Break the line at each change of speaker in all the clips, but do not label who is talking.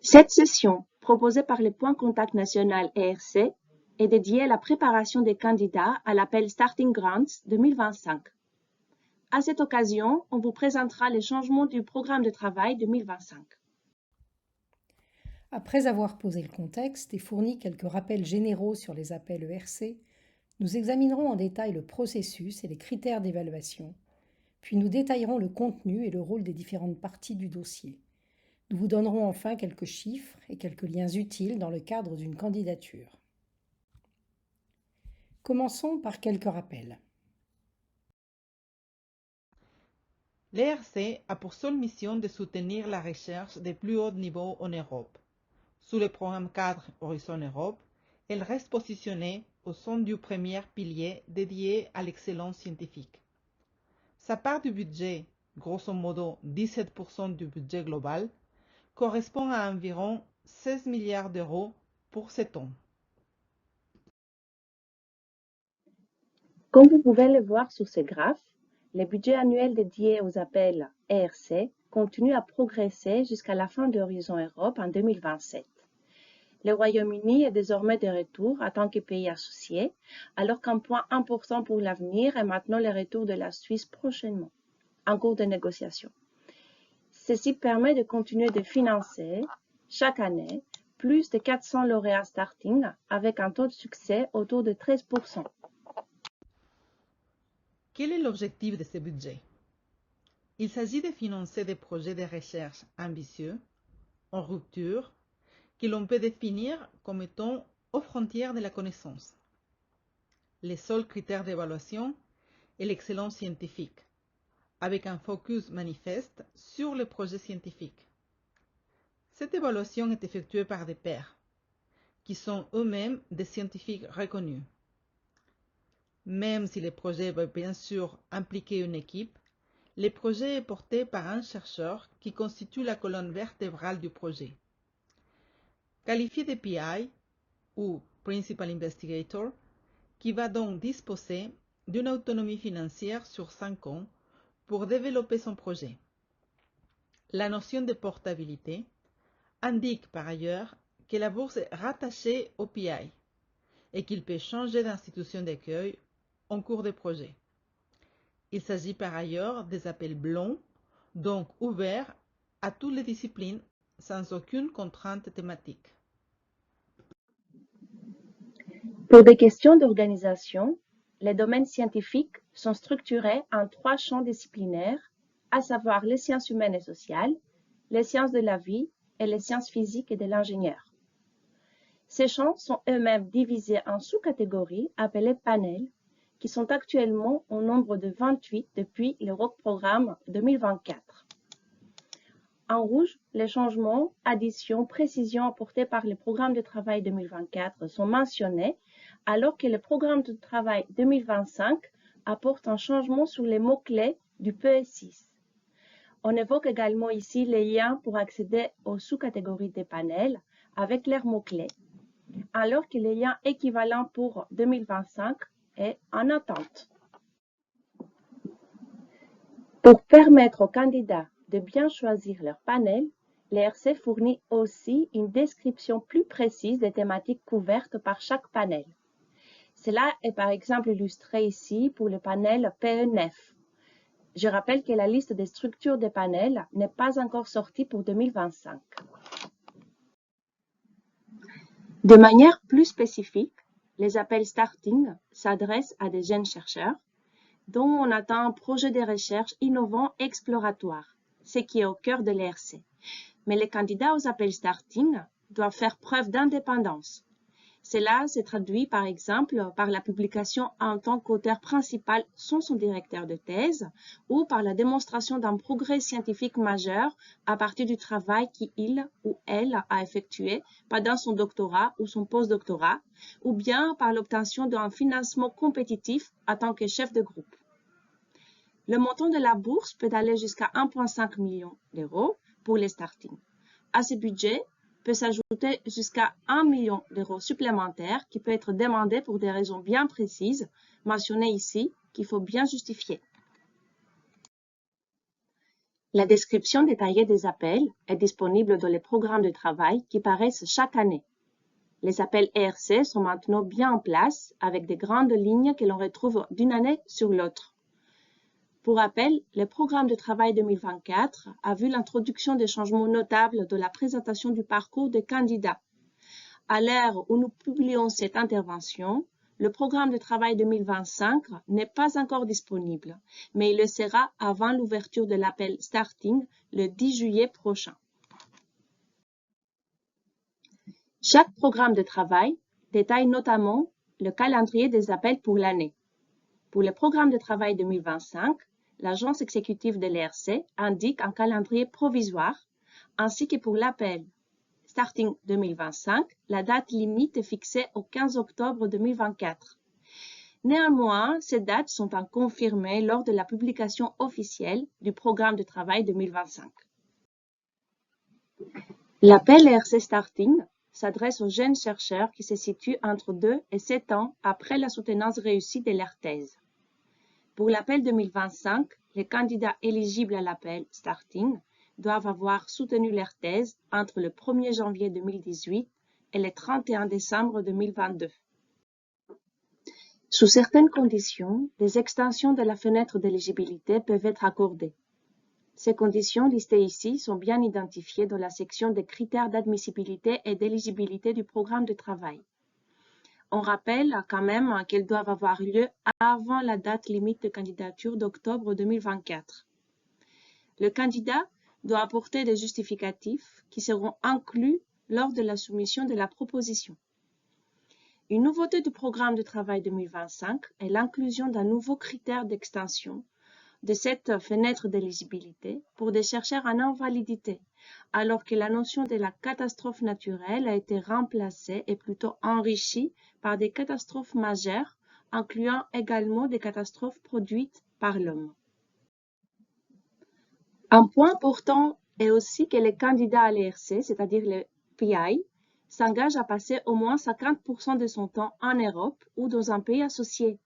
Cette session, proposée par le Point Contact National ERC, est dédiée à la préparation des candidats à l'appel Starting Grants 2025. À cette occasion, on vous présentera les changements du programme de travail 2025.
Après avoir posé le contexte et fourni quelques rappels généraux sur les appels ERC, nous examinerons en détail le processus et les critères d'évaluation, puis nous détaillerons le contenu et le rôle des différentes parties du dossier. Nous vous donnerons enfin quelques chiffres et quelques liens utiles dans le cadre d'une candidature. Commençons par quelques rappels.
L'ERC a pour seule mission de soutenir la recherche des plus hauts niveaux en Europe. Sous le programme cadre Horizon Europe, elle reste positionnée au sein du premier pilier dédié à l'excellence scientifique. Sa part du budget, grosso modo 17% du budget global, correspond à environ 16 milliards d'euros pour 7 ans.
Comme vous pouvez le voir sur ce graphe, le budget annuel dédié aux appels ERC continue à progresser jusqu'à la fin de Horizon Europe en 2027. Le Royaume-Uni est désormais de retour en tant que pays associé, alors qu'un point important pour l'avenir est maintenant le retour de la Suisse prochainement, en cours de négociation. Ceci permet de continuer de financer, chaque année, plus de 400 lauréats starting avec un taux de succès autour de 13%.
Quel est l'objectif de ce budget? Il s'agit de financer des projets de recherche ambitieux, en rupture, que l'on peut définir comme étant aux frontières de la connaissance. Les seuls critères d'évaluation est l'excellence scientifique, avec un focus manifeste sur les projets scientifiques. Cette évaluation est effectuée par des pairs, qui sont eux-mêmes des scientifiques reconnus. Même si le projet va bien sûr impliquer une équipe, le projet est porté par un chercheur qui constitue la colonne vertébrale du projet. Qualifié de PI, ou Principal Investigator, qui va donc disposer d'une autonomie financière sur 5 ans pour développer son projet. La notion de portabilité indique par ailleurs que la bourse est rattachée au PI et qu'il peut changer d'institution d'accueil en cours de projet. Il s'agit par ailleurs des appels blancs, donc ouverts à toutes les disciplines sans aucune contrainte thématique.
Pour des questions d'organisation, les domaines scientifiques sont structurés en 3 champs disciplinaires, à savoir les sciences humaines et sociales, les sciences de la vie et les sciences physiques et de l'ingénieur. Ces champs sont eux-mêmes divisés en sous-catégories appelées panels, qui sont actuellement au nombre de 28 depuis le ROC Programme 2024. En rouge, les changements, additions, précisions apportés par le programme de travail 2024 sont mentionnés, alors que le programme de travail 2025 apporte un changement sur les mots-clés du PE6. On évoque également ici les liens pour accéder aux sous-catégories des panels avec leurs mots-clés, alors que le lien équivalent pour 2025 est en attente. Pour permettre aux candidats de bien choisir leur panel, l'ERC fournit aussi une description plus précise des thématiques couvertes par chaque panel. Cela est par exemple illustré ici pour le panel PE9. Je rappelle que la liste des structures des panels n'est pas encore sortie pour 2025. De manière plus spécifique, les appels starting s'adressent à des jeunes chercheurs dont on attend un projet de recherche innovant et exploratoire, ce qui est au cœur de l'ERC. Mais les candidats aux appels starting doivent faire preuve d'indépendance. Cela se traduit par exemple par la publication en tant qu'auteur principal sans son directeur de thèse ou par la démonstration d'un progrès scientifique majeur à partir du travail qu'il ou elle a effectué pendant son doctorat ou son postdoctorat, ou bien par l'obtention d'un financement compétitif en tant que chef de groupe. Le montant de la bourse peut aller jusqu'à 1,5 million d'euros pour les starting. À ce budget peut s'ajouter jusqu'à 1 million d'euros supplémentaires qui peut être demandé pour des raisons bien précises, mentionnées ici, qu'il faut bien justifier. La description détaillée des appels est disponible dans les programmes de travail qui paraissent chaque année. Les appels ERC sont maintenant bien en place avec des grandes lignes que l'on retrouve d'une année sur l'autre. Pour rappel, le programme de travail 2024 a vu l'introduction de changements notables dans la présentation du parcours des candidats. À l'heure où nous publions cette intervention, le programme de travail 2025 n'est pas encore disponible, mais il le sera avant l'ouverture de l'appel Starting le 10 juillet prochain. Chaque programme de travail détaille notamment le calendrier des appels pour l'année. Pour le programme de travail 2025, l'agence exécutive de l'ERC indique un calendrier provisoire, ainsi que pour l'appel Starting 2025, la date limite est fixée au 15 octobre 2024. Néanmoins, ces dates sont à confirmer lors de la publication officielle du programme de travail 2025. L'appel ERC Starting s'adresse aux jeunes chercheurs qui se situent entre 2 et 7 ans après la soutenance réussie de leur thèse. Pour l'appel 2025, les candidats éligibles à l'appel Starting doivent avoir soutenu leur thèse entre le 1er janvier 2018 et le 31 décembre 2022. Sous certaines conditions, des extensions de la fenêtre d'éligibilité peuvent être accordées. Ces conditions listées ici sont bien identifiées dans la section des critères d'admissibilité et d'éligibilité du programme de travail. On rappelle quand même qu'elles doivent avoir lieu avant la date limite de candidature d'octobre 2024. Le candidat doit apporter des justificatifs qui seront inclus lors de la soumission de la proposition. Une nouveauté du programme de travail 2025 est l'inclusion d'un nouveau critère d'extension de cette fenêtre d'éligibilité pour des chercheurs en invalidité, alors que la notion de la catastrophe naturelle a été remplacée et plutôt enrichie par des catastrophes majeures, incluant également des catastrophes produites par l'homme. Un point important est aussi que les candidats à l'ERC, c'est-à-dire les PI, s'engagent à passer au moins 50% de son temps en Europe ou dans un pays associé.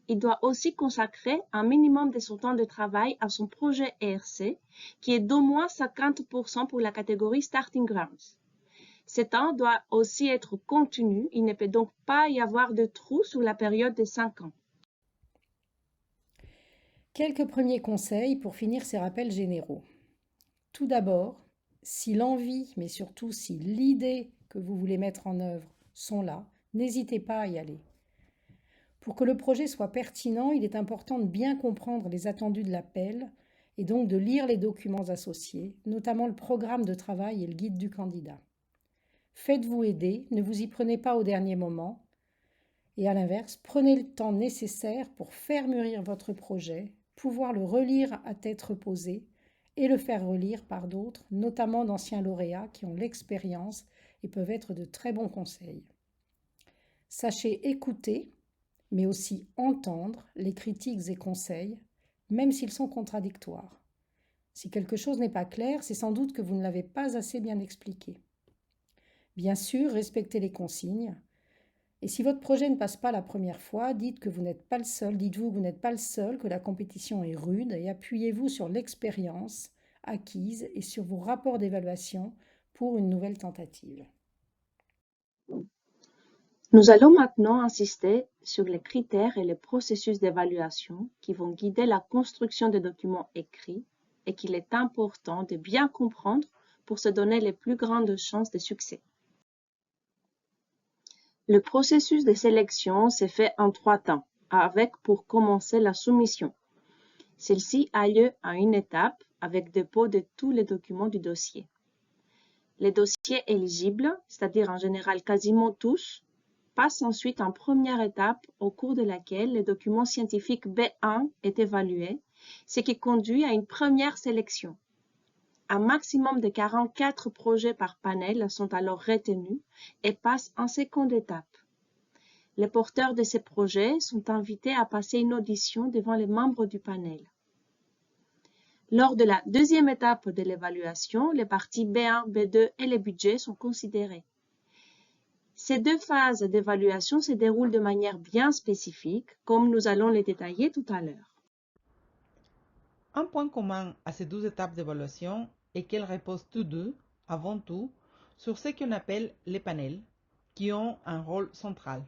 Il doit aussi consacrer un minimum de son temps de travail à son projet ERC, qui est d'au moins 50% pour la catégorie Starting Grounds. Ce temps doit aussi être contenu, il ne peut donc pas y avoir de trou sur la période de 5 ans.
Quelques premiers conseils pour finir ces rappels généraux. Tout d'abord, si l'envie, mais surtout si l'idée que vous voulez mettre en œuvre sont là, n'hésitez pas à y aller. Pour que le projet soit pertinent, il est important de bien comprendre les attendus de l'appel et donc de lire les documents associés, notamment le programme de travail et le guide du candidat. Faites-vous aider, ne vous y prenez pas au dernier moment. Et à l'inverse, prenez le temps nécessaire pour faire mûrir votre projet, pouvoir le relire à tête reposée et le faire relire par d'autres, notamment d'anciens lauréats qui ont l'expérience et peuvent être de très bons conseils. Sachez écouter, mais aussi entendre les critiques et conseils, même s'ils sont contradictoires. Si quelque chose n'est pas clair, c'est sans doute que vous ne l'avez pas assez bien expliqué. Bien sûr, respectez les consignes. Et si votre projet ne passe pas la première fois, dites-vous que vous n'êtes pas le seul, que la compétition est rude et appuyez-vous sur l'expérience acquise et sur vos rapports d'évaluation pour une nouvelle tentative.
Nous allons maintenant insister sur les critères et les processus d'évaluation qui vont guider la construction des documents écrits et qu'il est important de bien comprendre pour se donner les plus grandes chances de succès. Le processus de sélection s'est fait en 3 temps, avec pour commencer la soumission. Celle-ci a lieu à une étape avec dépôt de tous les documents du dossier. Les dossiers éligibles, c'est-à-dire en général quasiment tous, passe ensuite en première étape au cours de laquelle le document scientifique B1 est évalué, ce qui conduit à une première sélection. Un maximum de 44 projets par panel sont alors retenus et passent en seconde étape. Les porteurs de ces projets sont invités à passer une audition devant les membres du panel. Lors de la deuxième étape de l'évaluation, les parties B1, B2 et les budgets sont considérés. Ces 2 phases d'évaluation se déroulent de manière bien spécifique, comme nous allons les détailler tout à l'heure.
Un point commun à ces 12 étapes d'évaluation est qu'elles reposent tous deux, avant tout, sur ce qu'on appelle les panels, qui ont un rôle central.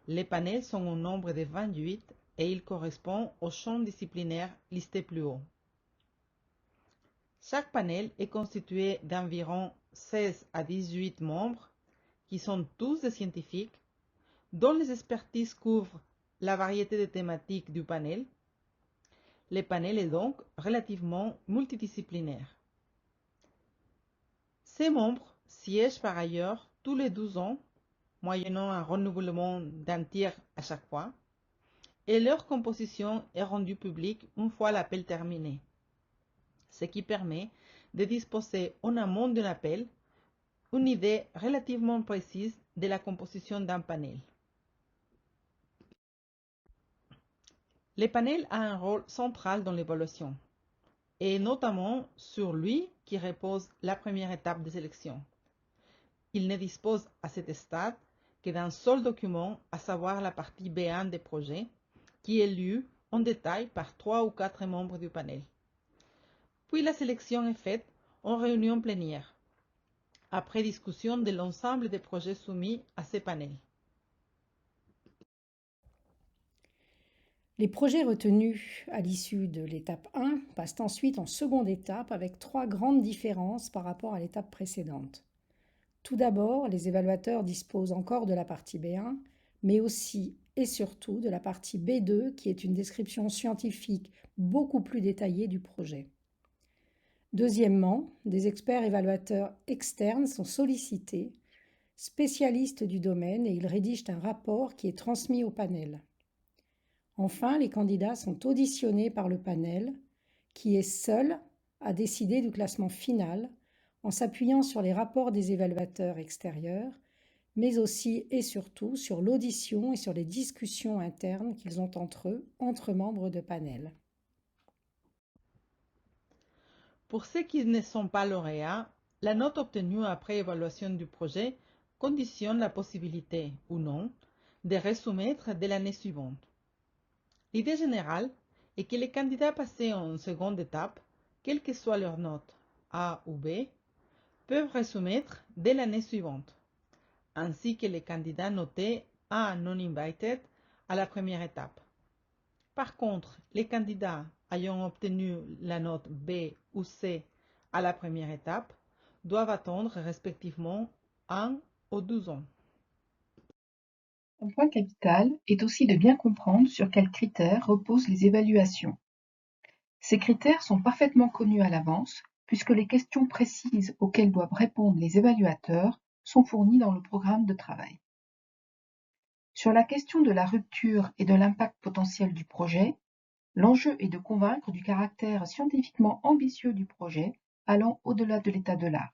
Les panels sont au nombre de 28 et ils correspondent aux champs disciplinaires listés plus haut. Chaque panel est constitué d'environ 16 à 18 membres, qui sont tous des scientifiques, dont les expertises couvrent la variété de thématiques du panel. Le panel est donc relativement multidisciplinaire. Ces membres siègent par ailleurs tous les 12 ans, moyennant un renouvellement d'un tiers à chaque fois, et leur composition est rendue publique une fois l'appel terminé, ce qui permet de disposer en amont d'un appel une idée relativement précise de la composition d'un panel. Le panel a un rôle central dans l'évaluation, et notamment sur lui qui repose la première étape de sélection. Il ne dispose à cet stade que d'un seul document, à savoir la partie B1 des projets, qui est lue en détail par 3 ou 4 membres du panel. Puis la sélection est faite en réunion plénière, après discussion de l'ensemble des projets soumis à ces panels.
Les projets retenus à l'issue de l'étape 1 passent ensuite en seconde étape avec 3 grandes différences par rapport à l'étape précédente. Tout d'abord, les évaluateurs disposent encore de la partie B1, mais aussi et surtout de la partie B2 qui est une description scientifique beaucoup plus détaillée du projet. Deuxièmement, des experts évaluateurs externes sont sollicités, spécialistes du domaine, et ils rédigent un rapport qui est transmis au panel. Enfin, les candidats sont auditionnés par le panel, qui est seul à décider du classement final en s'appuyant sur les rapports des évaluateurs extérieurs, mais aussi et surtout sur l'audition et sur les discussions internes qu'ils ont entre eux, entre membres de panel.
Pour ceux qui ne sont pas lauréats, la note obtenue après évaluation du projet conditionne la possibilité, ou non, de resoumettre dès l'année suivante. L'idée générale est que les candidats passés en seconde étape, quelle que soit leur note, A ou B, peuvent resoumettre dès l'année suivante, ainsi que les candidats notés A non-invited à la première étape. Par contre, les candidats ayant obtenu la note B ou C à la première étape doivent attendre respectivement 1 ou 12 ans.
Un point capital est aussi de bien comprendre sur quels critères reposent les évaluations. Ces critères sont parfaitement connus à l'avance puisque les questions précises auxquelles doivent répondre les évaluateurs sont fournies dans le programme de travail. Sur la question de la rupture et de l'impact potentiel du projet, l'enjeu est de convaincre du caractère scientifiquement ambitieux du projet allant au-delà de l'état de l'art.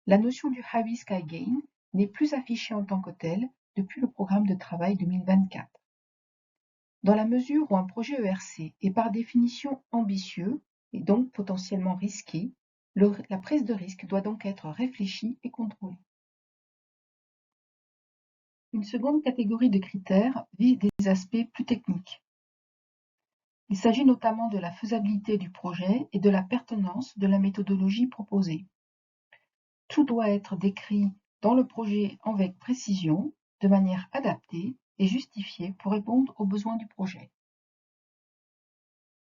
La notion du high risk high gain n'est plus affichée en tant que telle depuis le programme de travail 2024. Dans la mesure où un projet ERC est par définition ambitieux et donc potentiellement risqué, la prise de risque doit donc être réfléchie et contrôlée. Une seconde catégorie de critères vise des aspects plus techniques. Il s'agit notamment de la faisabilité du projet et de la pertinence de la méthodologie proposée. Tout doit être décrit dans le projet avec précision, de manière adaptée et justifiée pour répondre aux besoins du projet.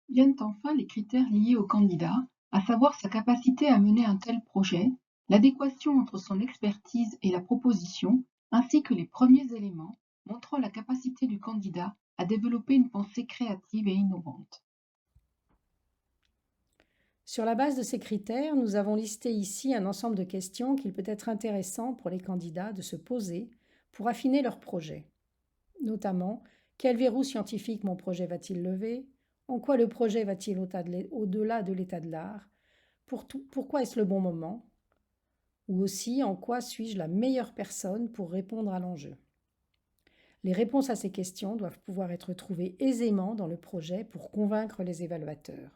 Viennent enfin les critères liés au candidat, à savoir sa capacité à mener un tel projet, l'adéquation entre son expertise et la proposition, ainsi que les premiers éléments montrant la capacité du candidat à développer une pensée créative et innovante.
Sur la base de ces critères, nous avons listé ici un ensemble de questions qu'il peut être intéressant pour les candidats de se poser pour affiner leur projet. Notamment, quel verrou scientifique mon projet va-t-il lever? En quoi le projet va-t-il au-delà de l'état de l'art? Pourquoi est-ce le bon moment? Ou aussi, en quoi suis-je la meilleure personne pour répondre à l'enjeu? Les réponses à ces questions doivent pouvoir être trouvées aisément dans le projet pour convaincre les évaluateurs.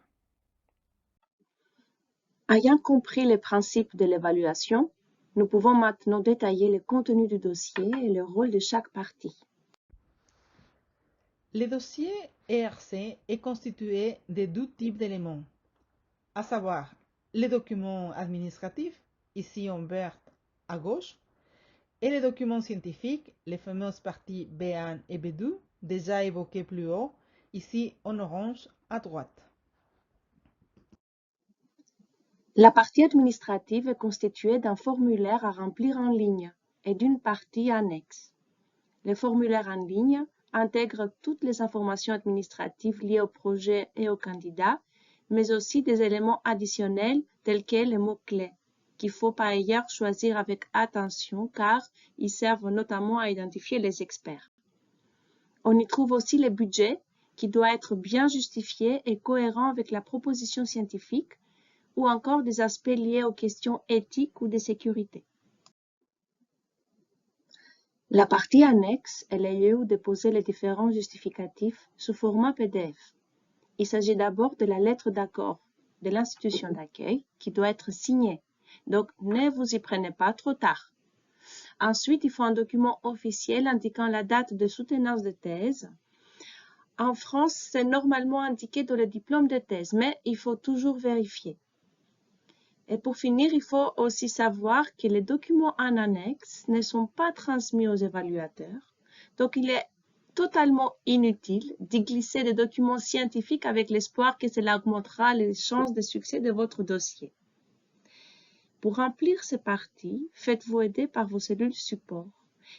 Ayant compris les principes de l'évaluation, nous pouvons maintenant détailler le contenu du dossier et le rôle de chaque partie.
Le dossier ERC est constitué de deux types d'éléments, à savoir les documents administratifs, ici en vert à gauche, et les documents scientifiques, les fameuses parties B1 et B2, déjà évoquées plus haut, ici en orange à droite.
La partie administrative est constituée d'un formulaire à remplir en ligne et d'une partie annexe. Le formulaire en ligne intègre toutes les informations administratives liées au projet et au candidat, mais aussi des éléments additionnels tels que les mots-clés, qu'il faut par ailleurs choisir avec attention car ils servent notamment à identifier les experts. On y trouve aussi le budget qui doit être bien justifié et cohérent avec la proposition scientifique ou encore des aspects liés aux questions éthiques ou de sécurité. La partie annexe est le lieu où déposer les différents justificatifs sous format PDF. Il s'agit d'abord de la lettre d'accord de l'institution d'accueil qui doit être signée, donc ne vous y prenez pas trop tard. Ensuite, il faut un document officiel indiquant la date de soutenance de thèse. En France, c'est normalement indiqué dans le diplôme de thèse, mais il faut toujours vérifier. Et pour finir, il faut aussi savoir que les documents en annexe ne sont pas transmis aux évaluateurs. Donc, il est totalement inutile d'y glisser des documents scientifiques avec l'espoir que cela augmentera les chances de succès de votre dossier. Pour remplir ces parties, faites-vous aider par vos cellules support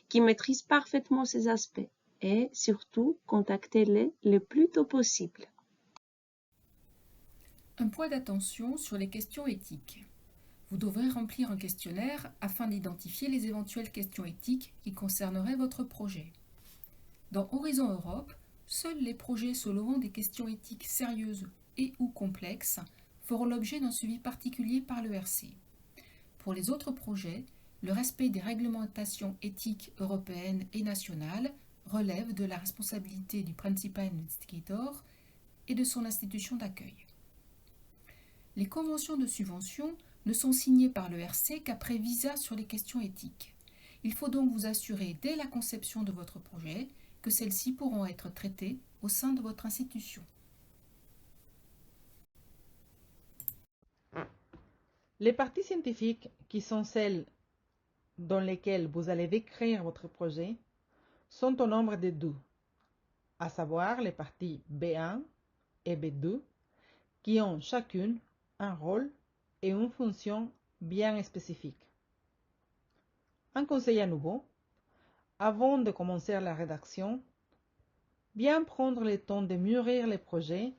qui maîtrisent parfaitement ces aspects et surtout, contactez-les le plus tôt possible.
Un point d'attention sur les questions éthiques. Vous devrez remplir un questionnaire afin d'identifier les éventuelles questions éthiques qui concerneraient votre projet. Dans Horizon Europe, seuls les projets soulevant des questions éthiques sérieuses et ou complexes feront l'objet d'un suivi particulier par l'ERC. Pour les autres projets, le respect des réglementations éthiques européennes et nationales relève de la responsabilité du Principal Investigator et de son institution d'accueil. Les conventions de subvention ne sont signées par l'ERC qu'après visa sur les questions éthiques. Il faut donc vous assurer dès la conception de votre projet que celles-ci pourront être traitées au sein de votre institution.
Les parties scientifiques, qui sont celles dans lesquelles vous allez décrire votre projet, sont au nombre de deux, à savoir les parties B1 et B2, qui ont chacune un rôle et une fonction bien spécifiques. Un conseil à nouveau, avant de commencer la rédaction, bien prendre le temps de mûrir les projets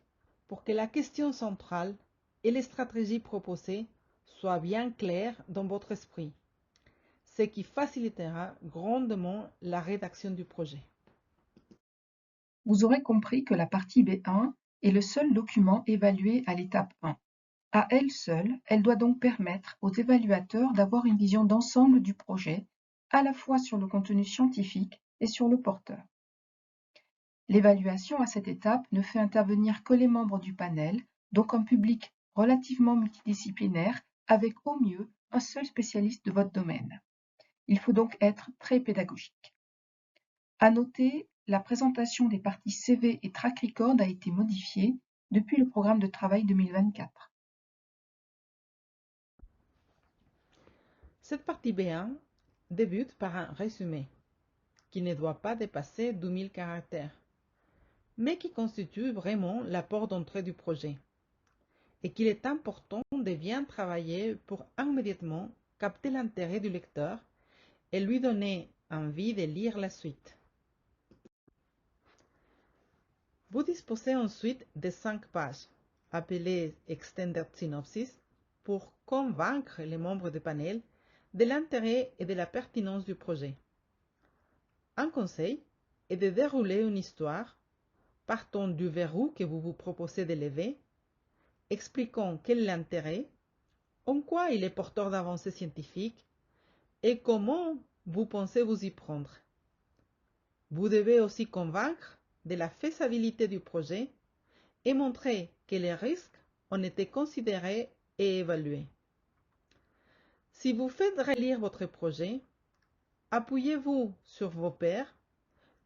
pour que la question centrale et les stratégies proposées soient bien claires dans votre esprit, ce qui facilitera grandement la rédaction du projet.
Vous aurez compris que la partie B1 est le seul document évalué à l'étape 1. À elle seule, elle doit donc permettre aux évaluateurs d'avoir une vision d'ensemble du projet, à la fois sur le contenu scientifique et sur le porteur. L'évaluation à cette étape ne fait intervenir que les membres du panel, donc un public relativement multidisciplinaire avec au mieux un seul spécialiste de votre domaine. Il faut donc être très pédagogique. À noter, la présentation des parties CV et track record a été modifiée depuis le programme de travail 2024.
Cette partie B1 débute par un résumé qui ne doit pas dépasser 2000 caractères, mais qui constitue vraiment la porte d'entrée du projet et qu'il est important de bien travailler pour immédiatement capter l'intérêt du lecteur et lui donner envie de lire la suite. Vous disposez ensuite de 5 pages, appelées Extended Synopsis, pour convaincre les membres du panel de l'intérêt et de la pertinence du projet. Un conseil est de dérouler une histoire partant du verrou que vous vous proposez de lever, expliquant quel est l'intérêt, en quoi il est porteur d'avancées scientifiques et comment vous pensez vous y prendre. Vous devez aussi convaincre de la faisabilité du projet et montrer que les risques ont été considérés et évalués. Si vous faites relire votre projet, appuyez-vous sur vos pairs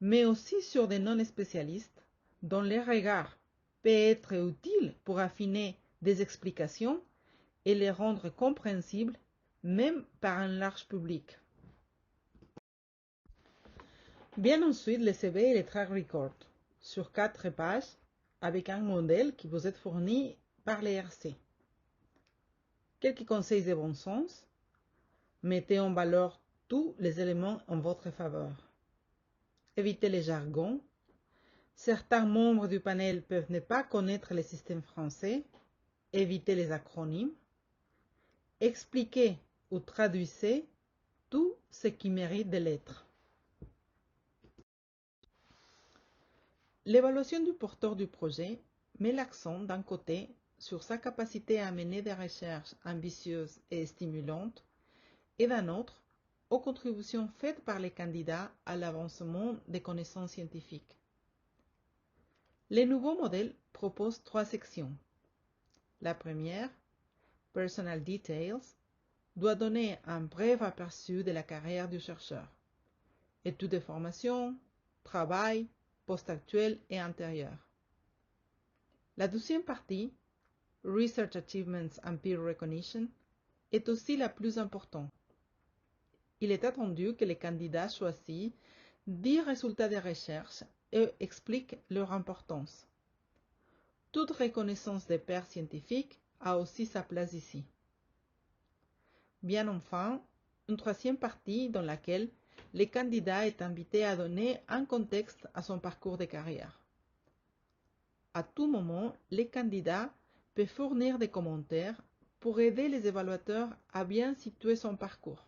mais aussi sur des non-spécialistes dont les regards peut être utile pour affiner des explications et les rendre compréhensibles même par un large public. Vient ensuite le CV et le track record, sur 4 pages, avec un modèle qui vous est fourni par l'ERC. Quelques conseils de bon sens. Mettez en valeur tous les éléments en votre faveur. Évitez les jargons. Certains membres du panel peuvent ne pas connaître le système français. Évitez les acronymes. Expliquez ou traduisez tout ce qui mérite de l'être. L'évaluation du porteur du projet met l'accent d'un côté sur sa capacité à mener des recherches ambitieuses et stimulantes et d'un autre aux contributions faites par les candidats à l'avancement des connaissances scientifiques. Le nouveau modèle propose 3 sections. La première, Personal Details, doit donner un bref aperçu de la carrière du chercheur. Études de formation, travail, poste actuel et antérieur. La deuxième partie, Research Achievements and Peer Recognition, est aussi la plus importante. Il est attendu que les candidats choisissent 10 résultats de recherche et expliquent leur importance. Toute reconnaissance des pairs scientifiques a aussi sa place ici. Bien enfin, une troisième partie dans laquelle le candidat est invité à donner un contexte à son parcours de carrière. À tout moment, le candidat peut fournir des commentaires pour aider les évaluateurs à bien situer son parcours.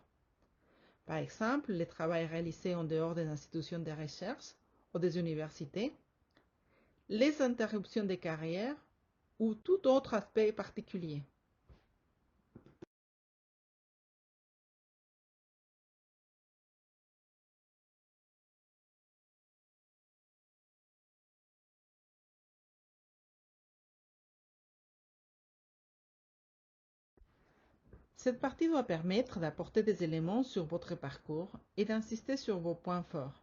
Par exemple, le travail réalisé en dehors des institutions de recherche ou des universités, les interruptions de carrière ou tout autre aspect particulier. Cette partie doit permettre d'apporter des éléments sur votre parcours et d'insister sur vos points forts.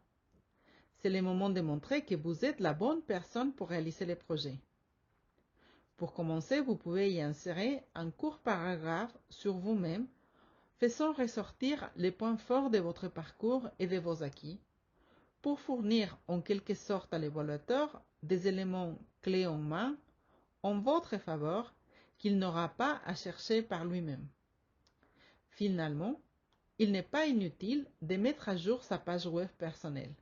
C'est le moment de montrer que vous êtes la bonne personne pour réaliser les projets. Pour commencer, vous pouvez y insérer un court paragraphe sur vous-même, faisant ressortir les points forts de votre parcours et de vos acquis, pour fournir en quelque sorte à l'évaluateur des éléments clés en main en votre faveur qu'il n'aura pas à chercher par lui-même. Finalement, il n'est pas inutile de mettre à jour sa page web personnelle.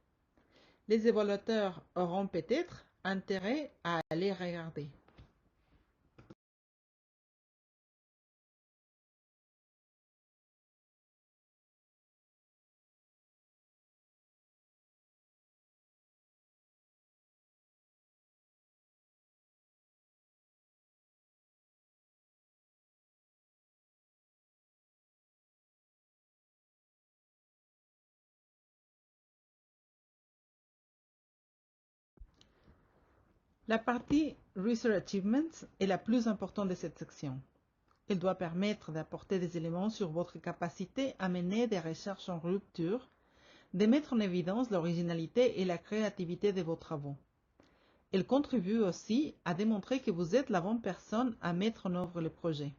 Les évaluateurs auront peut-être intérêt à aller regarder. La partie Research Achievements est la plus importante de cette section. Elle doit permettre d'apporter des éléments sur votre capacité à mener des recherches en rupture, de mettre en évidence l'originalité et la créativité de vos travaux. Elle contribue aussi à démontrer que vous êtes la bonne personne à mettre en œuvre le projet.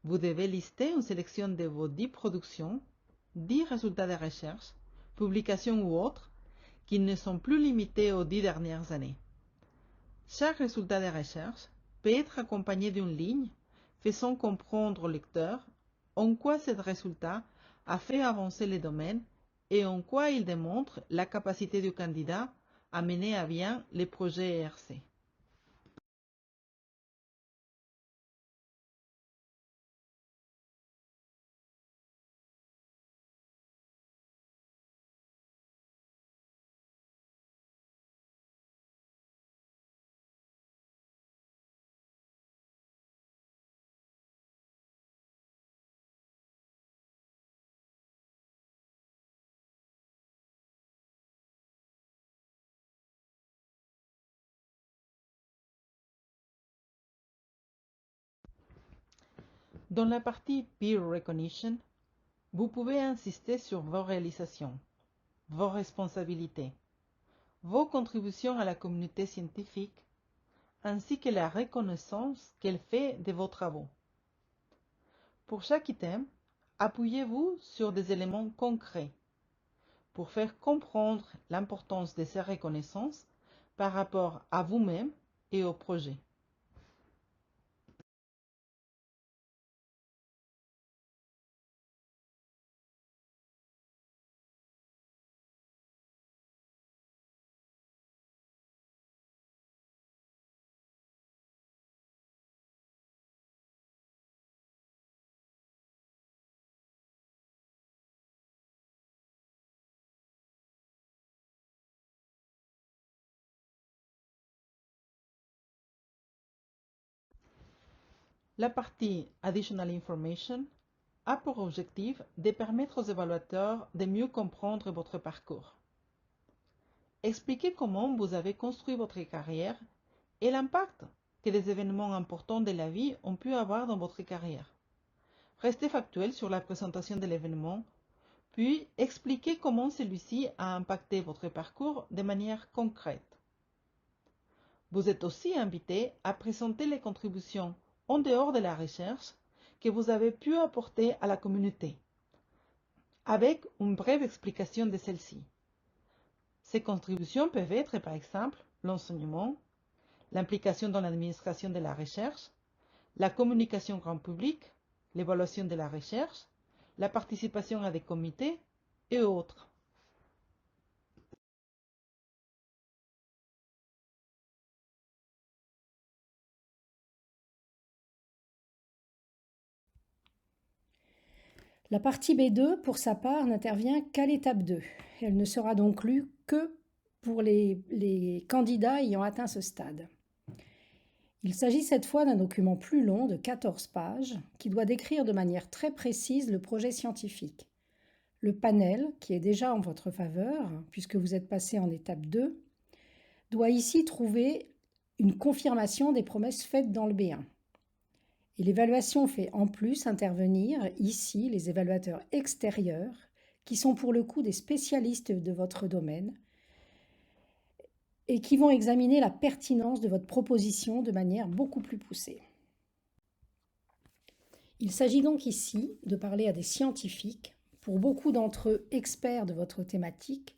Vous devez lister une sélection de vos 10 productions, 10 résultats de recherche, publications ou autres, qui ne sont plus limités aux 10 dernières années. Chaque résultat de recherche peut être accompagné d'une ligne faisant comprendre au lecteur en quoi ce résultat a fait avancer le domaine et en quoi il démontre la capacité du candidat à mener à bien les projets ERC. Dans la partie Peer Recognition, vous pouvez insister sur vos réalisations, vos responsabilités, vos contributions à la communauté scientifique, ainsi que la reconnaissance qu'elle fait de vos travaux. Pour chaque item, appuyez-vous sur des éléments concrets pour faire comprendre l'importance de ces reconnaissances par rapport à vous-même et au projet. La partie Additional Information a pour objectif de permettre aux évaluateurs de mieux comprendre votre parcours. Expliquez comment vous avez construit votre carrière et l'impact que des événements importants de la vie ont pu avoir dans votre carrière. Restez factuel sur la présentation de l'événement, puis expliquez comment celui-ci a impacté votre parcours de manière concrète. Vous êtes aussi invité à présenter les contributions en dehors de la recherche que vous avez pu apporter à la communauté, avec une brève explication de celle-ci. Ces contributions peuvent être par exemple l'enseignement, l'implication dans l'administration de la recherche, la communication grand public, l'évaluation de la recherche, la participation à des comités et autres.
La partie B2, pour sa part, n'intervient qu'à l'étape 2. Elle ne sera donc lue que pour les candidats ayant atteint ce stade. Il s'agit cette fois d'un document plus long de 14 pages qui doit décrire de manière très précise le projet scientifique. Le panel, qui est déjà en votre faveur, puisque vous êtes passé en étape 2, doit ici trouver une confirmation des promesses faites dans le B1. Et l'évaluation fait en plus intervenir ici les évaluateurs extérieurs, qui sont pour le coup des spécialistes de votre domaine, et qui vont examiner la pertinence de votre proposition de manière beaucoup plus poussée. Il s'agit donc ici de parler à des scientifiques, pour beaucoup d'entre eux experts de votre thématique,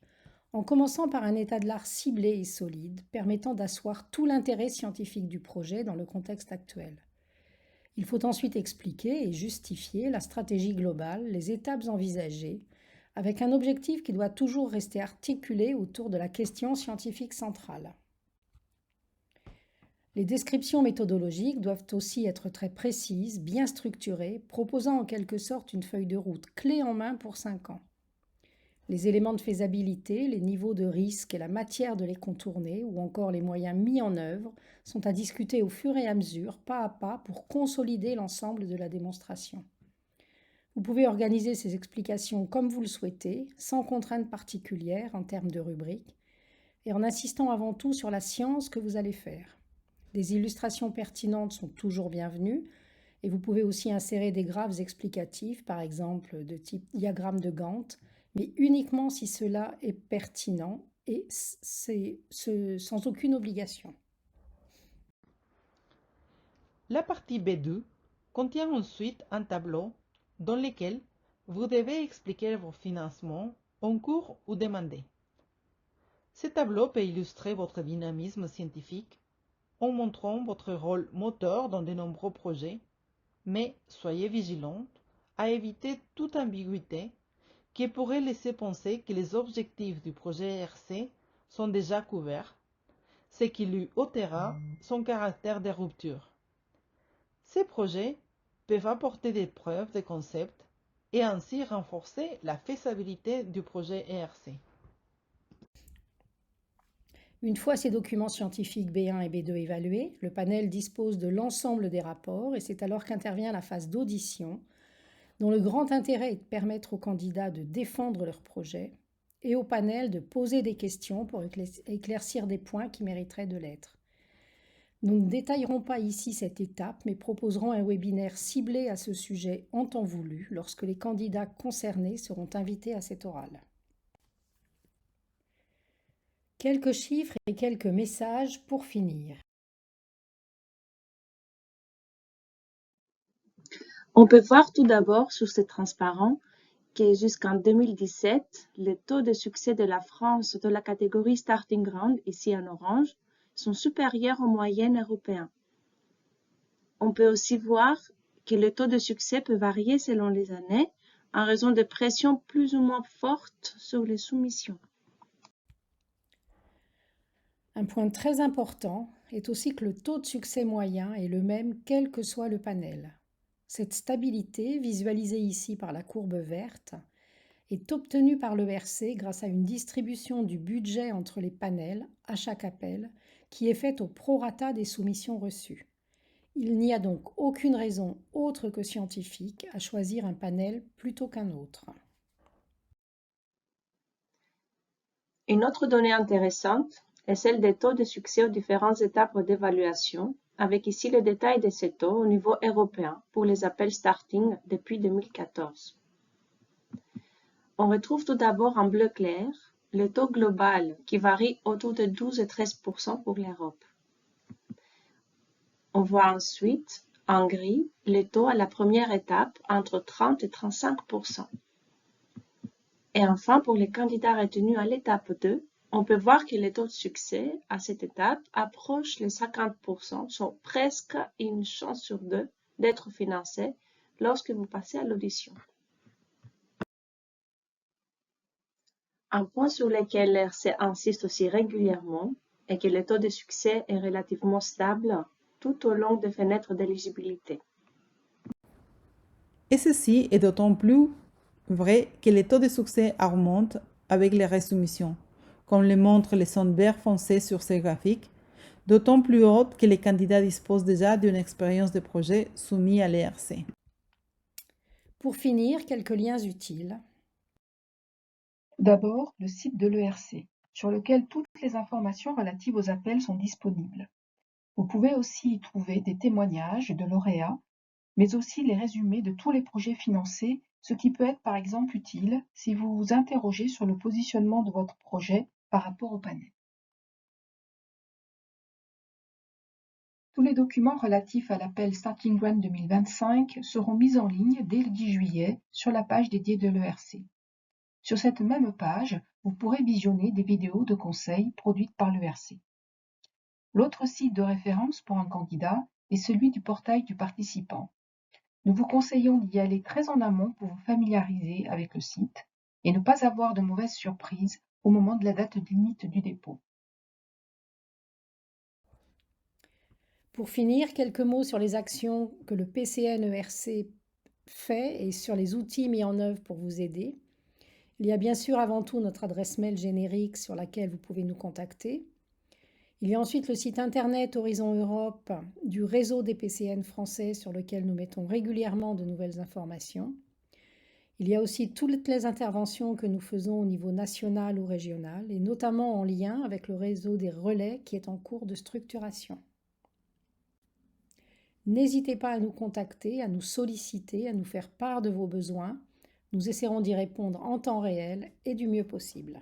en commençant par un état de l'art ciblé et solide, permettant d'asseoir tout l'intérêt scientifique du projet dans le contexte actuel. Il faut ensuite expliquer et justifier la stratégie globale, les étapes envisagées, avec un objectif qui doit toujours rester articulé autour de la question scientifique centrale. Les descriptions méthodologiques doivent aussi être très précises, bien structurées, proposant en quelque sorte une feuille de route clé en main pour 5 ans. Les éléments de faisabilité, les niveaux de risque et la matière de les contourner, ou encore les moyens mis en œuvre, sont à discuter au fur et à mesure, pas à pas, pour consolider l'ensemble de la démonstration. Vous pouvez organiser ces explications comme vous le souhaitez, sans contrainte particulière en termes de rubrique, et en insistant avant tout sur la science que vous allez faire. Des illustrations pertinentes sont toujours bienvenues, et vous pouvez aussi insérer des graphes explicatifs, par exemple de type diagramme de Gantt, mais uniquement si cela est pertinent et sans aucune obligation.
La partie B2 contient ensuite un tableau dans lequel vous devez expliquer vos financements en cours ou demandés. Ce tableau peut illustrer votre dynamisme scientifique en montrant votre rôle moteur dans de nombreux projets, mais soyez vigilante à éviter toute ambiguïté qui pourrait laisser penser que les objectifs du projet ERC sont déjà couverts, ce qui lui ôtera son caractère de rupture. Ces projets peuvent apporter des preuves de concept et ainsi renforcer la faisabilité du projet ERC.
Une fois ces documents scientifiques B1 et B2 évalués, le panel dispose de l'ensemble des rapports et c'est alors qu'intervient la phase d'audition, dont le grand intérêt est de permettre aux candidats de défendre leur projet et au panel de poser des questions pour éclaircir des points qui mériteraient de l'être. Nous ne détaillerons pas ici cette étape, mais proposerons un webinaire ciblé à ce sujet en temps voulu, lorsque les candidats concernés seront invités à cet oral. Quelques chiffres et quelques messages pour finir.
On peut voir tout d'abord sur ce transparent que jusqu'en 2017, les taux de succès de la France de la catégorie Starting Ground, ici en orange, sont supérieurs aux moyennes européennes. On peut aussi voir que le taux de succès peut varier selon les années en raison de pressions plus ou moins fortes sur les soumissions.
Un point très important est aussi que le taux de succès moyen est le même quel que soit le panel. Cette stabilité, visualisée ici par la courbe verte, est obtenue par l'ERC grâce à une distribution du budget entre les panels à chaque appel qui est faite au prorata des soumissions reçues. Il n'y a donc aucune raison autre que scientifique à choisir un panel plutôt qu'un autre.
Une autre donnée intéressante est celle des taux de succès aux différentes étapes d'évaluation, avec ici le détail de ces taux au niveau européen pour les appels starting depuis 2014. On retrouve tout d'abord en bleu clair le taux global qui varie autour de 12 et 13% pour l'Europe. On voit ensuite en gris les taux à la première étape entre 30 et 35%. Et enfin, pour les candidats retenus à l'étape 2, on peut voir que les taux de succès à cette étape approchent les 50%, sont presque une chance sur deux d'être financés lorsque vous passez à l'audition. Un point sur lequel l'ERC insiste aussi régulièrement est que le taux de succès est relativement stable tout au long des fenêtres d'éligibilité.
Et ceci est d'autant plus vrai que les taux de succès augmentent avec les resoumissions, comme le montrent les zones vert foncé sur ces graphiques, d'autant plus hautes que les candidats disposent déjà d'une expérience de projet soumis à l'ERC.
Pour finir, quelques liens utiles.
D'abord, le site de l'ERC, sur lequel toutes les informations relatives aux appels sont disponibles. Vous pouvez aussi y trouver des témoignages de lauréats, mais aussi les résumés de tous les projets financés, ce qui peut être par exemple utile si vous vous interrogez sur le positionnement de votre projet par rapport au panel. Tous les documents relatifs à l'appel Starting Grant 2025 seront mis en ligne dès le 10 juillet sur la page dédiée de l'ERC. Sur cette même page, vous pourrez visionner des vidéos de conseils produites par l'ERC. L'autre site de référence pour un candidat est celui du portail du participant. Nous vous conseillons d'y aller très en amont pour vous familiariser avec le site et ne pas avoir de mauvaises surprises au moment de la date limite du dépôt.
Pour finir, quelques mots sur les actions que le PCN-ERC fait et sur les outils mis en œuvre pour vous aider. Il y a bien sûr avant tout notre adresse mail générique sur laquelle vous pouvez nous contacter. Il y a ensuite le site internet Horizon Europe du réseau des PCN français sur lequel nous mettons régulièrement de nouvelles informations. Il y a aussi toutes les interventions que nous faisons au niveau national ou régional et notamment en lien avec le réseau des relais qui est en cours de structuration. N'hésitez pas à nous contacter, à nous solliciter, à nous faire part de vos besoins. Nous essaierons d'y répondre en temps réel et du mieux possible.